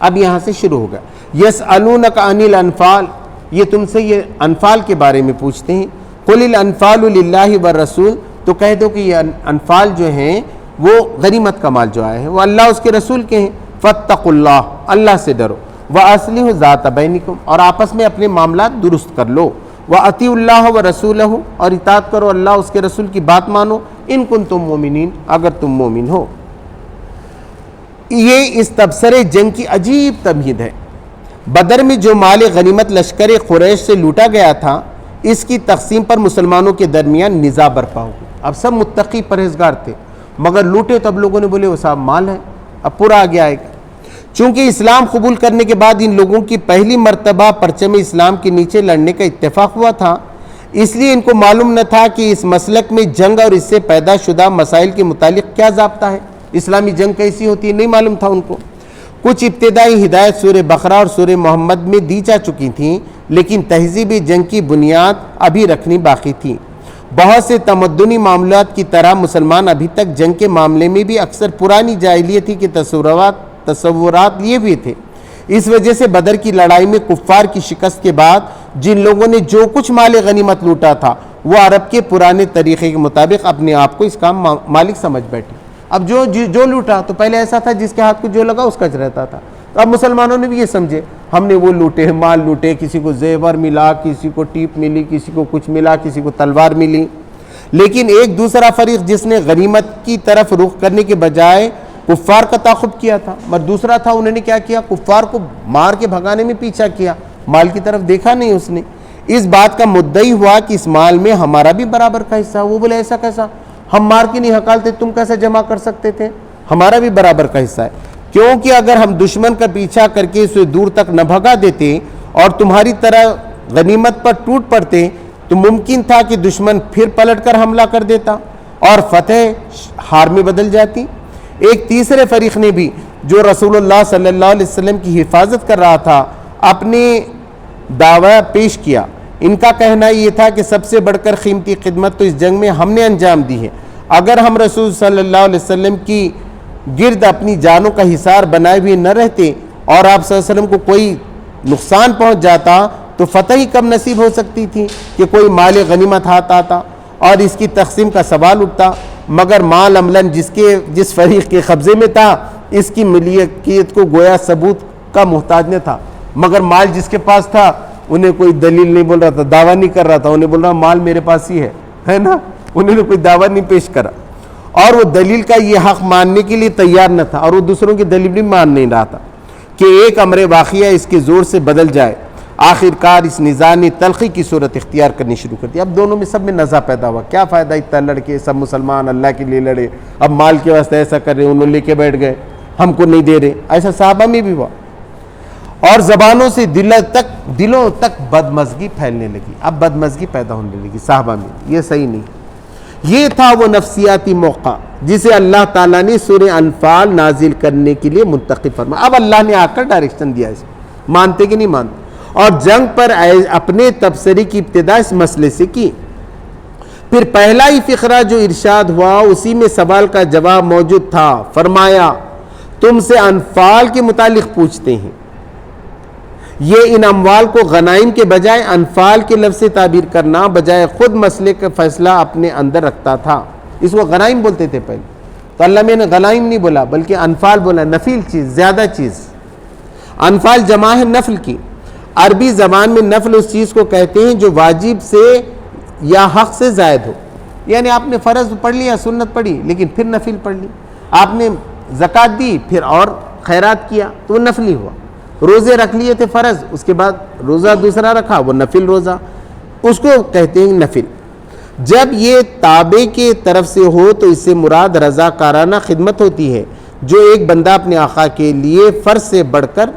اب یہاں سے شروع ہوگا یسألونک عن الانفال، یہ تم سے یہ انفال کے بارے میں پوچھتے ہیں، قل الانفال للہ والرسول، تو کہہ دو کہ یہ انفال جو ہیں وہ غنیمت کا مال جو آئے ہیں وہ اللہ اس کے رسول کے ہیں، فاتقوا اللہ، اللہ سے ڈرو، وَأَصْلِحُوا ذَاتَ بَيْنِكُمْ، اور آپس میں اپنے معاملات درست کر لو، وَأَطِیعُوا اللَّهَ وَرَسُولَهُ، اور اطاعت کرو اللہ اس کے رسول کی بات مانو، ان کنتم مومنین، اگر تم مومن ہو۔ یہ اس تبصرے جنگ کی عجیب تمہید ہے۔ بدر میں جو مال غنیمت لشکر قریش سے لوٹا گیا تھا اس کی تقسیم پر مسلمانوں کے درمیان نزاع برپا ہو گئی۔ اب سب متقی پرہیزگار تھے مگر لوٹے تو اب لوگوں نے بولے وہ صاحب مال ہے، اب پورا آگے آئے گا۔ چونکہ اسلام قبول کرنے کے بعد ان لوگوں کی پہلی مرتبہ پرچم اسلام کے نیچے لڑنے کا اتفاق ہوا تھا، اس لیے ان کو معلوم نہ تھا کہ اس مسلک میں جنگ اور اس سے پیدا شدہ مسائل کے متعلق کیا ضابطہ ہے، اسلامی جنگ کیسی ہوتی ہے نہیں معلوم تھا ان کو۔ کچھ ابتدائی ہدایت سورہ بقرہ اور سورہ محمد میں دی جا چکی تھیں، لیکن تہذیبی جنگ کی بنیاد ابھی رکھنی باقی تھی۔ بہت سے تمدنی معاملات کی طرح مسلمان ابھی تک جنگ کے معاملے میں بھی اکثر پرانی جاہلیتی کے تصورات لیے ہوئے تھے۔ اس وجہ سے بدر کی لڑائی میں کفار کی شکست کے بعد جن لوگوں نے جو کچھ مال غنیمت لوٹا تھا وہ عرب کے پرانے طریقے کے مطابق اپنے آپ کو اس کا مالک سمجھ بیٹھے۔ اب جو لوٹا تو پہلے ایسا تھا جس کے ہاتھ کو جو لگا اس کا رہتا تھا، تو اب مسلمانوں نے بھی یہ سمجھے ہم نے وہ لوٹے مال لوٹے، کسی کو زیور ملا، کسی کو ٹیپ ملی، کسی کو کچھ ملا، کسی کو تلوار ملی۔ لیکن ایک دوسرا فریق جس نے غنیمت کی طرف رخ کرنے کے بجائے کفار کا تعاقب کیا تھا، مگر دوسرا تھا انہوں نے کیا کیا، کفار کو مار کے بھگانے میں پیچھا کیا، مال کی طرف دیکھا نہیں اس نے۔ اس بات کا مدعی ہوا کہ اس مال میں ہمارا بھی برابر کا حصہ، وہ بولے ایسا کیسا، ہم مار کے نہیں ہکالتے، تم کیسے جمع کر سکتے تھے، ہمارا بھی برابر کا حصہ ہے، کیونکہ اگر ہم دشمن کا پیچھا کر کے اسے دور تک نہ بھگا دیتے اور تمہاری طرح غنیمت پر ٹوٹ پڑتے تو ممکن تھا کہ دشمن پھر پلٹ کر حملہ کر دیتا اور فتح ہار میں بدل جاتی۔ ایک تیسرے فریق نے بھی جو رسول اللہ صلی اللہ علیہ وسلم کی حفاظت کر رہا تھا اپنے دعویٰ پیش کیا۔ ان کا کہنا یہ تھا کہ سب سے بڑھ کر قیمتی خدمت تو اس جنگ میں ہم نے انجام دی ہے، اگر ہم رسول صلی اللہ علیہ وسلم کی گرد اپنی جانوں کا حصار بنائے ہوئے نہ رہتے اور آپ صلی اللہ علیہ وسلم کو کوئی نقصان پہنچ جاتا تو فتح ہی کم نصیب ہو سکتی تھی کہ کوئی مال غنیمت ہاتھ آتا اور اس کی تقسیم کا سوال اٹھتا، مگر مال عملاً جس فریق کے قبضے میں تھا اس کی ملکیت کو گویا ثبوت کا محتاج نہ تھا، مگر مال جس کے پاس تھا انہیں کوئی دلیل نہیں بول رہا تھا، دعویٰ نہیں کر رہا تھا، انہیں بول رہا مال میرے پاس ہی ہے نا، انہوں نے کوئی دعویٰ نہیں پیش کرا اور وہ دلیل کا یہ حق ماننے کے لیے تیار نہ تھا اور وہ دوسروں کی دلیل بھی مان نہیں رہا تھا کہ ایک امر واقعہ اس کے زور سے بدل جائے۔ آخر کار اس نزاع نے تلخی کی صورت اختیار کرنی شروع کر دی۔ اب دونوں میں سب میں نزاع پیدا ہوا، کیا فائدہ اتنا لڑکے، سب مسلمان اللہ کے لیے لڑے، اب مال کے واسطے ایسا کر رہے، انہوں لے کے بیٹھ گئے، ہم کو نہیں دے رہے، ایسا صحابہ میں بھی ہوا اور زبانوں سے دلوں تک بدمزگی پھیلنے لگی، اب بدمزگی پیدا ہونے لگی صحابہ میں، یہ صحیح نہیں۔ یہ تھا وہ نفسیاتی موقع جسے اللہ تعالیٰ نے سورہ انفال نازل کرنے کے لیے منتخب فرمایا۔ اب اللہ نے آ کر ڈائریکشن دیا اس مانتے کہ نہیں مانتے، اور جنگ پر اپنے تبصرے کی ابتدا اس مسئلے سے کی پھر پہلا ہی فقرہ جو ارشاد ہوا اسی میں سوال کا جواب موجود تھا. فرمایا تم سے انفال کے متعلق پوچھتے ہیں. یہ ان اموال کو غنائم کے بجائے انفال کے لفظ سے تعبیر کرنا بجائے خود مسئلے کا فیصلہ اپنے اندر رکھتا تھا. اس کو غنائم بولتے تھے پہلے, تو اللہ میں نے غنائم نہیں بولا بلکہ انفال بولا, نفیل چیز, زیادہ چیز. انفال جمع ہے نفل کی. عربی زبان میں نفل اس چیز کو کہتے ہیں جو واجب سے یا حق سے زائد ہو. یعنی آپ نے فرض پڑھ لیا, سنت پڑھی, لیکن پھر نفل پڑھ لی. آپ نے زکوٰۃ دی پھر اور خیرات کیا تو وہ نفلی ہوا. روزے رکھ لیے تھے فرض, اس کے بعد روزہ دوسرا رکھا, وہ نفل روزہ, اس کو کہتے ہیں نفل. جب یہ تابع کے طرف سے ہو تو اس سے مراد رضا کارانہ خدمت ہوتی ہے جو ایک بندہ اپنے آقا کے لیے فرض سے بڑھ کر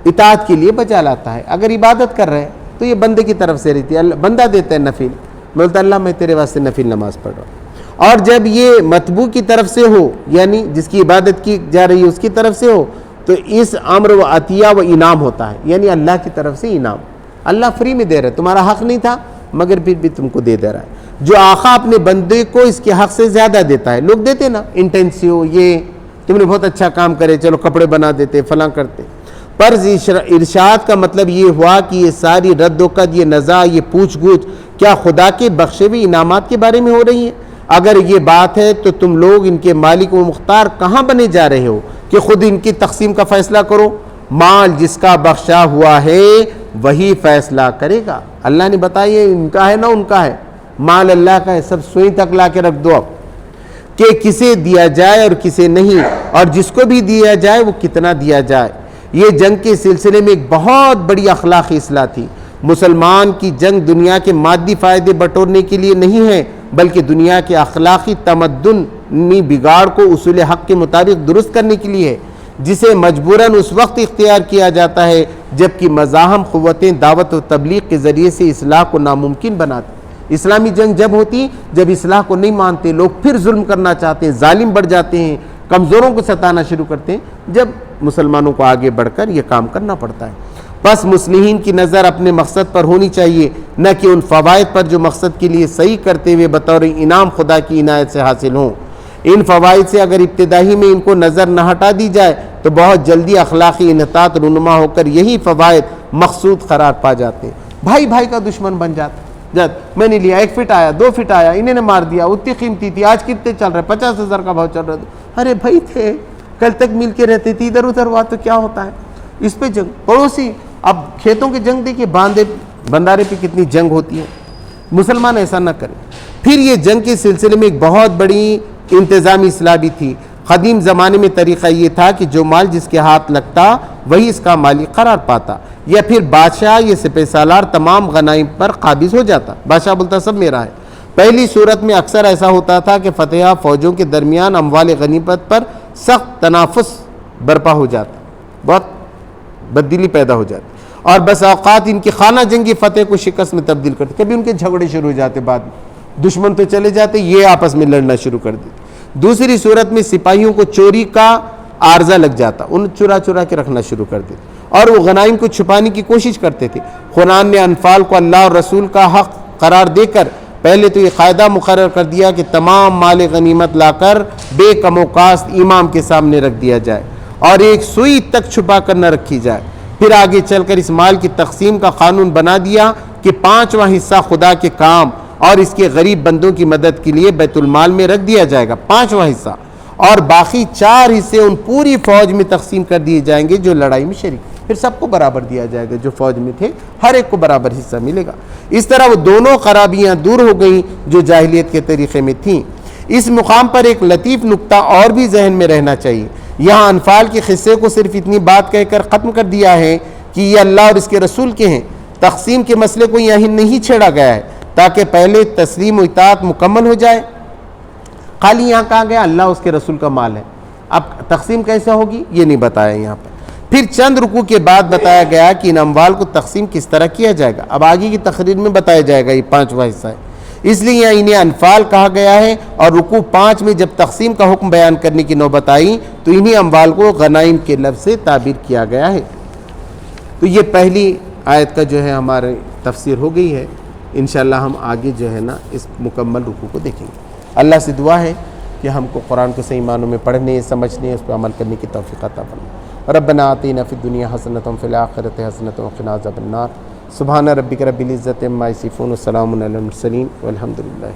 اطاعت کے لیے بجا لاتا ہے. اگر عبادت کر رہے ہیں تو یہ بندے کی طرف سے رہتی ہے, بندہ دیتا ہے نفل, بولتا اللہ میں تیرے واسطے نفل نماز پڑھ رہا ہوں. اور جب یہ متبوع کی طرف سے ہو, یعنی جس کی عبادت کی جا رہی ہے اس کی طرف سے ہو, تو اس امر و عطیہ و انعام ہوتا ہے, یعنی اللہ کی طرف سے انعام. اللہ فری میں دے رہا ہے, تمہارا حق نہیں تھا مگر پھر بھی تم کو دے رہا ہے. جو آقا اپنے بندے کو اس کے حق سے زیادہ دیتا ہے. لوگ دیتے نا انٹینسیو, یہ تم نے بہت اچھا کام کرے, چلو کپڑے بنا دیتے, فلاں کرتے. پر ارشاد کا مطلب یہ ہوا کہ یہ ساری رد و قد, یہ نزاع, یہ پوچھ گچھ کیا خدا کے بخشے ہوئے انعامات کے بارے میں ہو رہی ہے؟ اگر یہ بات ہے تو تم لوگ ان کے مالک و مختار کہاں بنے جا رہے ہو کہ خود ان کی تقسیم کا فیصلہ کرو؟ مال جس کا بخشا ہوا ہے وہی فیصلہ کرے گا. اللہ نے بتایا ان کا ہے نہ ان کا ہے, مال اللہ کا ہے, سب سوئی تک لا کے رکھ دو اب کہ کسے دیا جائے اور کسے نہیں, اور جس کو بھی دیا جائے وہ کتنا دیا جائے. یہ جنگ کے سلسلے میں ایک بہت بڑی اخلاقی اصلاح تھی. مسلمان کی جنگ دنیا کے مادی فائدے بٹورنے کے لیے نہیں ہے بلکہ دنیا کے اخلاقی تمدنی بگاڑ کو اصول حق کے مطابق درست کرنے کے لیے ہے, جسے مجبوراً اس وقت اختیار کیا جاتا ہے جبکہ مزاحم قوتیں دعوت و تبلیغ کے ذریعے سے اصلاح کو ناممکن بناتی. اسلامی جنگ جب ہوتی جب اصلاح کو نہیں مانتے لوگ, پھر ظلم کرنا چاہتے ہیں, ظالم بڑھ جاتے ہیں, کمزوروں کو ستانا شروع کرتے ہیں, جب مسلمانوں کو آگے بڑھ کر یہ کام کرنا پڑتا ہے. بس مصلحین کی نظر اپنے مقصد پر ہونی چاہیے, نہ کہ ان فوائد پر جو مقصد کے لیے صحیح کرتے ہوئے بطور انعام خدا کی عنایت سے حاصل ہوں. ان فوائد سے اگر ابتدائی میں ان کو نظر نہ ہٹا دی جائے تو بہت جلدی اخلاقی انحطاط رونما ہو کر یہی فوائد مقصود قرار پا جاتے ہیں. بھائی بھائی کا دشمن بن جاتا. جب میں نے لیا 1 فٹ آیا 2 فٹ آیا, انہیں نے مار دیا, اتنی قیمتی تھی, آج کتنے چل رہے, 50,000 کا بھاؤ چل رہا تھا. ارے بھائی تھے, کل تک مل کے رہتے تھے, ادھر ادھر ہوا تو کیا ہوتا ہے. اس پہ جنگ. پڑوسی, اب کھیتوں کی جنگ دیکھیے, بندارے پہ کتنی جنگ ہوتی ہے. مسلمان ایسا نہ کریں. پھر یہ جنگ کے سلسلے میں ایک بہت بڑی انتظامی اصلاح بھی تھی. قدیم زمانے میں طریقہ یہ تھا کہ جو مال جس کے ہاتھ لگتا وہی اس کا مالک قرار پاتا, یا پھر بادشاہ یا سپہ سالار تمام غنائم پر قابض ہو جاتا. بادشاہ بولتا سب میرا ہے. پہلی صورت میں اکثر ایسا ہوتا تھا کہ فتح فوجوں کے درمیان اموال غنیمت پر سخت تنافس برپا ہو جاتا, بہت بددلی پیدا ہو جاتی, اور بس اوقات ان کی خانہ جنگی فتح کو شکست میں تبدیل کرتے. کبھی ان کے جھگڑے شروع ہو جاتے, بعد میں دشمن تو چلے جاتے, یہ آپس میں لڑنا شروع کر دیتے. دوسری صورت میں سپاہیوں کو چوری کا عارضہ لگ جاتا, ان چرا چرا کے رکھنا شروع کر دیتے اور وہ غنائم کو چھپانے کی کوشش کرتے تھے. قرآن نے انفال کو اللہ اور رسول کا حق قرار دے کر پہلے تو یہ قاعدہ مقرر کر دیا کہ تمام مال غنیمت لا کر بے کم و کاست امام کے سامنے رکھ دیا جائے اور ایک سوئی تک چھپا کر نہ رکھی جائے. پھر آگے چل کر اس مال کی تقسیم کا قانون بنا دیا کہ 5واں حصہ خدا کے کام اور اس کے غریب بندوں کی مدد کے لیے بیت المال میں رکھ دیا جائے گا, 5واں حصہ, اور باقی 4 حصے ان پوری فوج میں تقسیم کر دیے جائیں گے جو لڑائی میں شریک. پھر سب کو برابر دیا جائے گا, جو فوج میں تھے ہر ایک کو برابر حصہ ملے گا. اس طرح وہ دونوں خرابیاں دور ہو گئیں جو جاہلیت کے طریقے میں تھیں. اس مقام پر ایک لطیف نکتہ اور بھی ذہن میں رہنا چاہیے. یہاں انفال کے قصے کو صرف اتنی بات کہہ کر ختم کر دیا ہے کہ یہ اللہ اور اس کے رسول کے ہیں. تقسیم کے مسئلے کو یہیں نہیں چھیڑا گیا ہے تاکہ پہلے تسلیم و اطاعت مکمل ہو جائے. خالی یہاں کہا گیا اللہ اس کے رسول کا مال ہے, اب تقسیم کیسے ہوگی یہ نہیں بتایا یہاں پر. پھر چند رکوع کے بعد بتایا گیا کہ ان اموال کو تقسیم کس طرح کیا جائے گا. اب آگے کی تقریر میں بتایا جائے گا, یہ 5واں حصہ ہے, اس لیے یہاں انہیں انفال کہا گیا ہے. اور رکوع 5 میں جب تقسیم کا حکم بیان کرنے کی نوبت آئی تو انہیں اموال کو غنائم کے لفظ سے تعبیر کیا گیا ہے. تو یہ پہلی آیت کا جو ہے ہمارے تفسیر ہو گئی ہے. انشاءاللہ ہم آگے جو ہے نا اس مکمل رکوع کو دیکھیں گے۔ اللہ سے دعا ہے کہ ہم کو قرآن کو صحیح معنوں میں پڑھنے، سمجھنے، اس پہ عمل کرنے کی توفیق عطا فرمائے۔ ربنا آتینا فی الدنیا حسنۃ وفی الآخرۃ حسنۃ وقنا عذاب النار۔ سبحان ربک رب العزۃ عما یصفون وسلام علی المرسلین والحمد للہ۔